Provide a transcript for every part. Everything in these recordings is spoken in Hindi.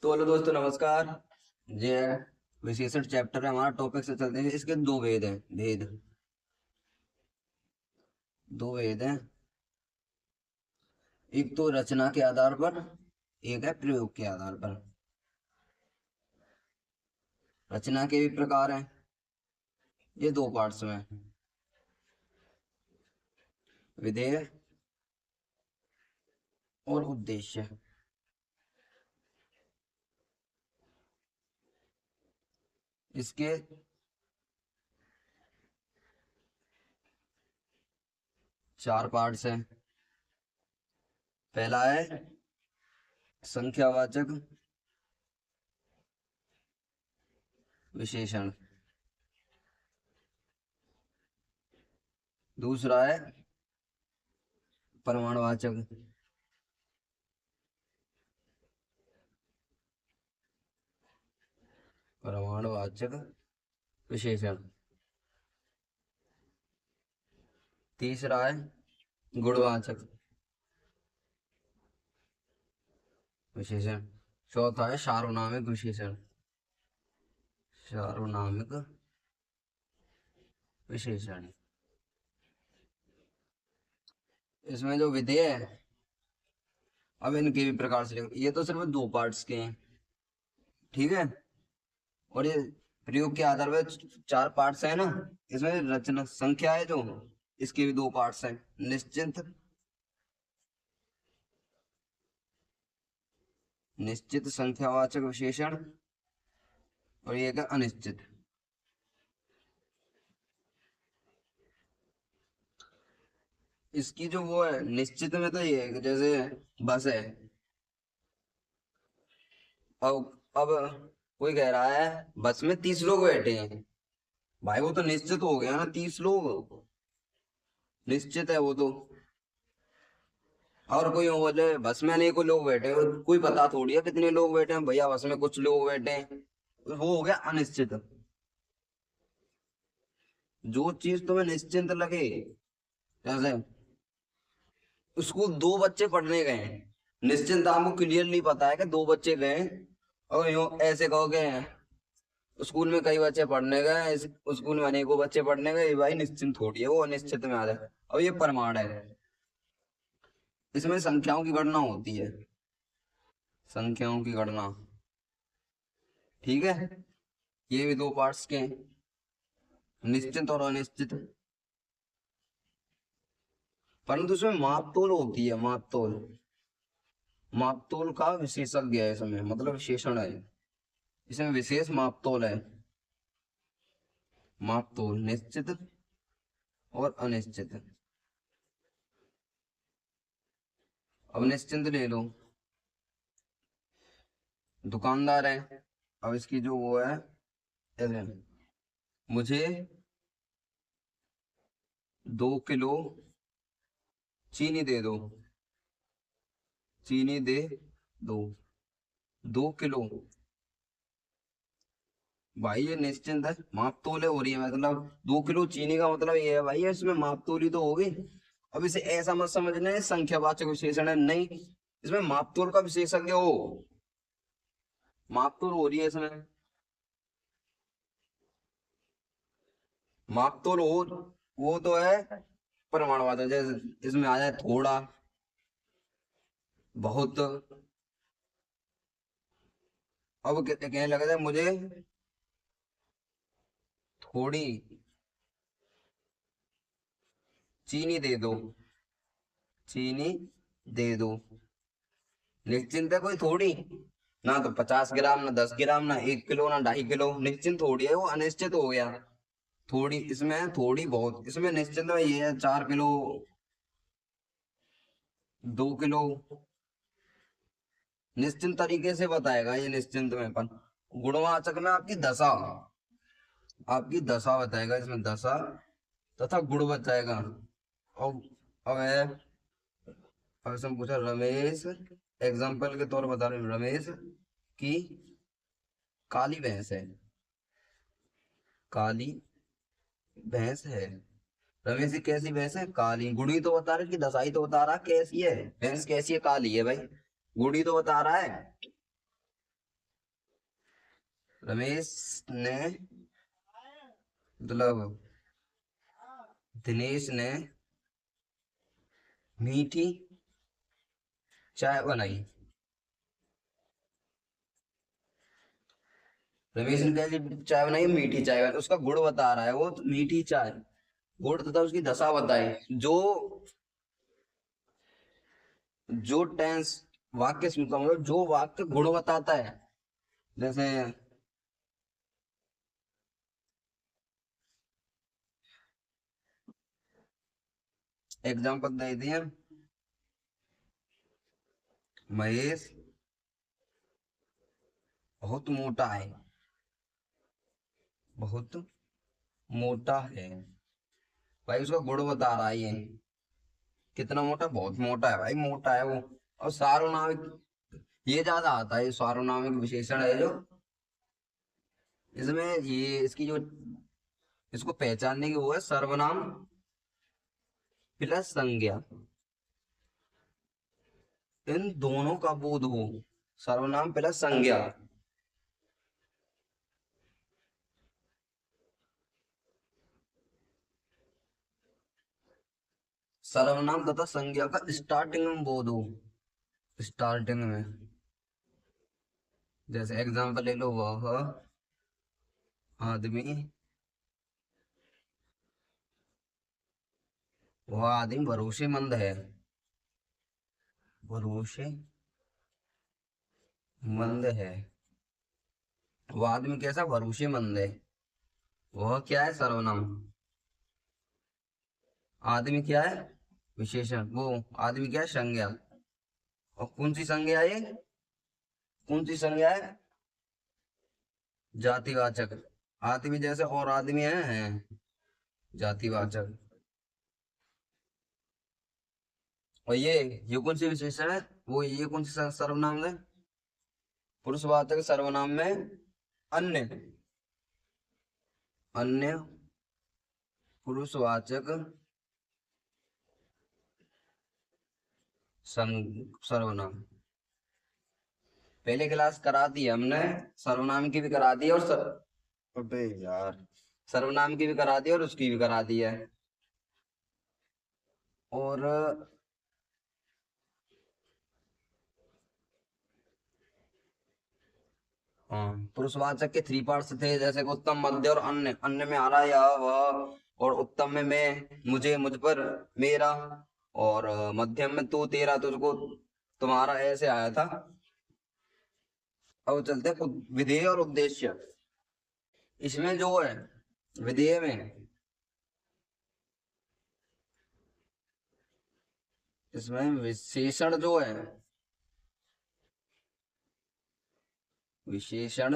तो हेलो दोस्तों, नमस्कार। ये विशेषण चैप्टर है हमारा। टॉपिक से चलते हैं। इसके दो भेद हैं। दो भेद हैं। एक तो रचना के आधार पर, एक है प्रयोग के आधार पर। रचना के भी प्रकार हैं। ये दो पार्ट्स में हैं। विधेय और उद्देश्य। इसके चार पार्ट्स हैं। पहला है संख्यावाचक विशेषण। दूसरा है प्रमाणवाचक। प्रमाणवाचक विशेषण। तीसरा है गुणवाचक विशेषण। चौथा है सार्वनामिक विशेषण। सार्वनामिक विशेषण। इसमें जो विधेय है, अब इनके भी प्रकार से ये तो सिर्फ दो पार्ट्स के हैं, ठीक है। और ये प्रयोग के आधार पर चार पार्ट्स है ना। इसमें रचना संख्या है जो, इसके भी दो पार्ट्स हैं। निश्चित निश्चित संख्यावाचक विशेषण, और ये है अनिश्चित। इसकी जो वो है निश्चित में, तो ये है कि जैसे बस है। अब कोई कह रहा है बस में 30 लोग बैठे हैं। भाई वो तो निश्चित हो गया ना, 30 लोग निश्चित है वो तो। और कोई बोले बस में अनेकों लोग बैठे हैं, कोई पता थोड़ी है कितने लोग बैठे हैं। भैया बस में कुछ लोग बैठे हैं, वो हो गया अनिश्चित। जो चीज तुम्हें निश्चिंत लगे, जैसे स्कूल दो बच्चे पढ़ने गए हैं, निश्चिंत आपको क्लियरली पता है कि दो बच्चे गए हैं। और यूं ऐसे कहोगे स्कूल में कई बच्चे पढ़ने गए, इस स्कूल में अनेकों बच्चे पढ़ने गए, ये भाई निश्चिंत थोड़ी है, वो अनिश्चित में आ जाए। और ये प्रमाण है। इसमें संख्याओं की गणना होती है। संख्याओं की गणना, ठीक है। ये भी दो पार्ट्स के हैं, निश्चित और अनिश्चित। परंतु इसमें मापतोल होती है। मापतोल, मापतोल का विशेषज्ञ है इसमें, मतलब विशेषण है। इसमें विशेष मापतोल है। मापतोल निश्चित और अनिश्चित। अब निश्चित ले लो। दुकानदार है, अब इसकी जो वो है, ऐसे, मुझे 2 किलो चीनी दे दो। चीनी दे दो, 2 किलो। भाई ये निश्चिंत है, माप तोले हो रही है। मतलब 2 किलो चीनी का मतलब ये है भाई, इसमें माप तोली तो होगी। अब इसे ऐसा मत समझना है संख्यावाचक विशेषण है, नहीं। इसमें माप तोल का विशेषज्ञ हो, माप तोल हो रही है इसमें। माप तोल हो, वो तो है प्रमाणवाचक। जैसे इसमें आ जाए थोड़ा, बहुत। अब कहने लगा था मुझे थोड़ी चीनी दे दो। चीनी दे दो, निश्चिंत है कोई थोड़ी। ना तो 50 ग्राम, ना 10 ग्राम, ना 1 किलो, ना 2.5 किलो। निश्चिंत थोड़ी है, वो अनिश्चित हो गया। थोड़ी इसमें है, थोड़ी बहुत। इसमें निश्चिंत में ये है 4 किलो, 2 किलो। निश्चिंत तरीके से बताएगा ये निश्चिंत में अपन। गुणवाचक में आपकी दशा, आपकी दशा बताएगा। इसमें दशा तथा गुण बताएगा। अब है, अब इसमें पूछा रमेश, एग्जाम्पल के तौर पर बता रहे हैं, रमेश की काली भैंस है। काली भैंस है। रमेश की कैसी भैंस है? काली। गुड़ी तो बता रहा है कि दसाई तो बता रहा है कैसी है भैंस, कैसी है? काली है भाई। गुड़ी तो बता रहा है। रमेश ने मतलब दिनेश ने मीठी चाय बनाई। रमेश ने कैसी चाय बनाई? मीठी चाय बनाई। उसका गुण बता रहा है वो, तो मीठी चाय, गुण तथा उसकी दशा बताई। जो जो टेंस वाक्य सुनता हूँ, मतलब जो वाक्य गुण बताता है, जैसे एग्जाम्पल दे दिए, महेश बहुत मोटा है, बहुत मोटा है। भाई उसका गुण बता रहा है ये, कितना मोटा? बहुत मोटा है भाई, मोटा है वो। और सार्वनामिक ये ज्यादा आता है, ये सार्वनामिक विशेषण है जो, इसमें ये इसकी जो इसको पहचानने की वो है सर्वनाम प्लस संज्ञा, इन दोनों का बोध हो। सर्वनाम प्लस संज्ञा, सर्वनाम तथा संज्ञा का स्टार्टिंग में बोध हो। स्टार्टिंग में, जैसे एग्जांपल ले लो, वह आदमी, वह आदमी भरोसेमंद है। भरोसेमंद है, वह आदमी कैसा? भरोसेमंद है। वह क्या है? सर्वनाम। आदमी क्या है? विशेषण। वो आदमी क्या है? संज्ञा। और कौन सी संज्ञा है ये? कौन सी संज्ञा है? जातिवाचक। आदमी जैसे और आदमी है, जातिवाचक। और ये कौन सी विशेषण है? वो ये कौन सी सर्वनाम है? पुरुषवाचक सर्वनाम में अन्य, अन्य पुरुषवाचक सर्वनाम। पहले क्लास करा दी हमने, सर्वनाम की भी करा दी, और अबे यार, सर्वनाम की भी करा दी और उसकी भी करा दी है। और हाँ, पुरुषवाचक के थ्री पार्ट्स थे, जैसे कि उत्तम, मध्य और अन्य। अन्य में आ रहा है यह वह, और उत्तम में मैं, मुझे, मुझ पर, मेरा, और मध्यम में तू, तेरा, तुझको, तुम्हारा, ऐसे आया था। अब चलते हैं विधेय और उद्देश्य। इसमें जो है विधेय में, इसमें विशेषण जो है, विशेषण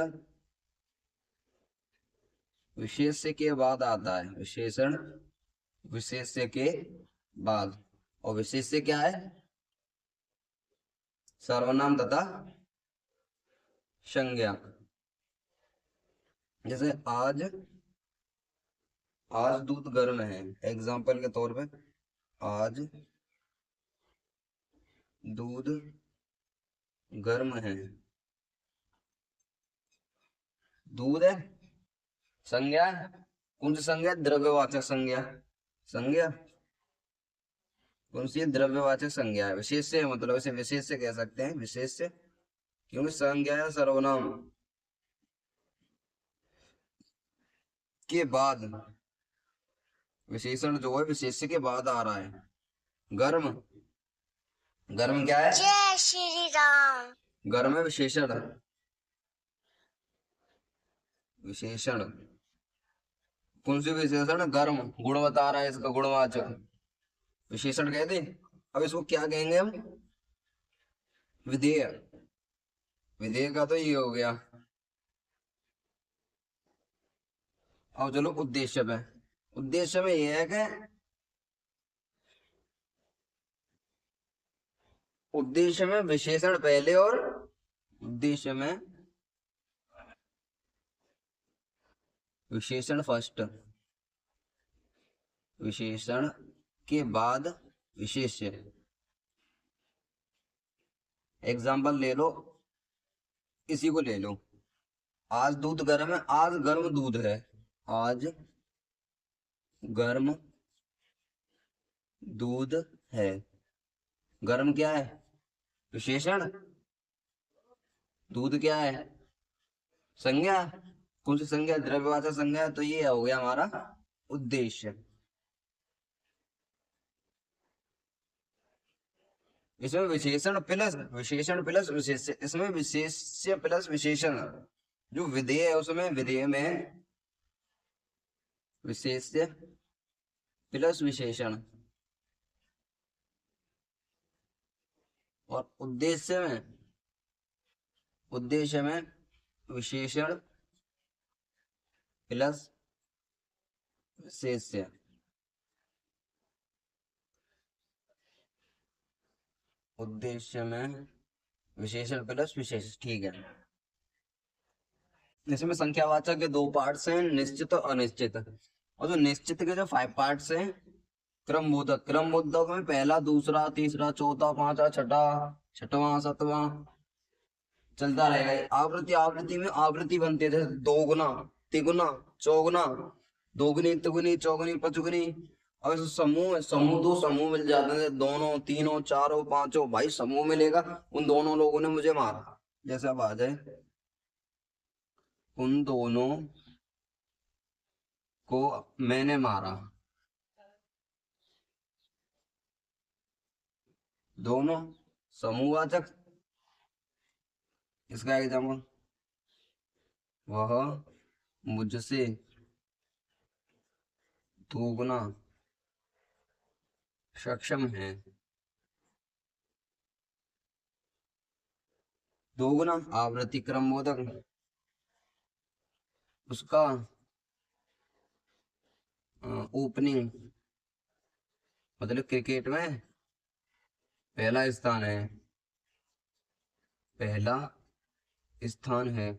विशेष्य के बाद आता है। विशेषण विशेष्य के बाद। और विशेष्य क्या है? सर्वनाम तथा संज्ञा। जैसे आज, आज दूध गर्म है, एग्जाम्पल के तौर पे, आज दूध गर्म है। दूध है, संज्ञा है। कौन सी संज्ञा? द्रव्यवाचक संज्ञा। संज्ञा कौन सी है? द्रव्यवाचक संज्ञा है। विशेष्य मतलब इसे विशेष्य कह सकते हैं, विशेष्य, क्योंकि संज्ञा या सर्वनाम के बाद, विशेषण जो है विशेष्य के बाद आ रहा है। गर्म, गर्म क्या है? जय श्री राम। गर्म है विशेषण, विशेषण। कौन सी विशेषण? गर्म, गुण बता रहा है, इसका गुणवाचक विशेषण कहते हैं। अब इसको क्या कहेंगे हम? विधेय। विधेय का तो ये हो गया। अब चलो उद्देश्य पे। उद्देश्य में ये है कि उद्देश्य में विशेषण पहले, और उद्देश्य में विशेषण फर्स्ट, विशेषण के बाद विशेष्य। एग्जाम्पल ले लो, इसी को ले लो, आज दूध गर्म है, आज गर्म दूध है। आज गर्म दूध है। गर्म क्या है? विशेषण। दूध क्या है? संज्ञा। कौन सी संज्ञा? द्रव्यवाचक संज्ञा है, तो ये हो गया हमारा उद्देश्य। इसमें विशेषण प्लस विशेष्य, इसमें विशेष्य प्लस विशेषण। जो विधेय है उसमें विधेय में विशेष्य प्लस विशेषण, और उद्देश्य में विशेषण प्लस विशेष्य। उद्देश्य में विशेषण प्लस विशेष, ठीक है। इसमें संख्यावाचक के दो पार्ट्स हैं, निश्चित और अनिश्चित। और जो निश्चित के जो 5 पार्ट्स हैं, क्रमबोधक में पहला, दूसरा, तीसरा, चौथा, पांचवा, छठा, छठवां, सातवां, चलता रहेगा। आवृत्ति आवृत्ति में आवृत्ति बनती है, जैसे दोगुना, तिगुना, चौगुना, दोगुनी, तिगुनी, चौगुनी, पचगुनी। और ऐसे समूह, समूह दो समूह मिल जाते हैं, दोनों, तीनों, चारों, पांचों, भाई समूह मिलेगा। उन दोनों लोगों ने मुझे मारा, जैसे अब आ जाए, उन दोनों को मैंने मारा। दोनों समूहवाचक। इसका एग्जाम्पल, वह मुझसे दोगुना सक्षम है। दोगुना आवृत्ति क्रमबोधक, उसका ओपनिंग, मतलब क्रिकेट में पहला स्थान है, पहला स्थान है,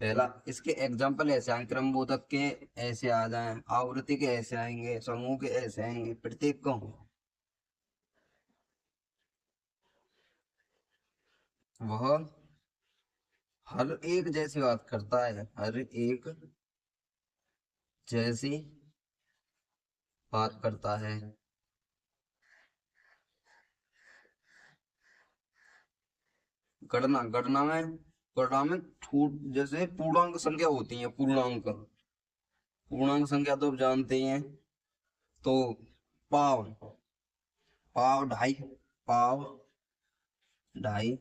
पहला। इसके एग्जाम्पल ऐसे आए, क्रमबोधक के ऐसे आ जाए, आवृत्ति के ऐसे आएंगे, समूह के ऐसे आएंगे, प्रत्येक को वह हर एक जैसी बात करता है, हर एक जैसी बात करता है। गणना, गणना में जैसे पूर्णांक संख्या होती है, पूर्णांक संख्या तो आप जानते ही हैं। तो पाव, पाव ढाई, पाव ढाई,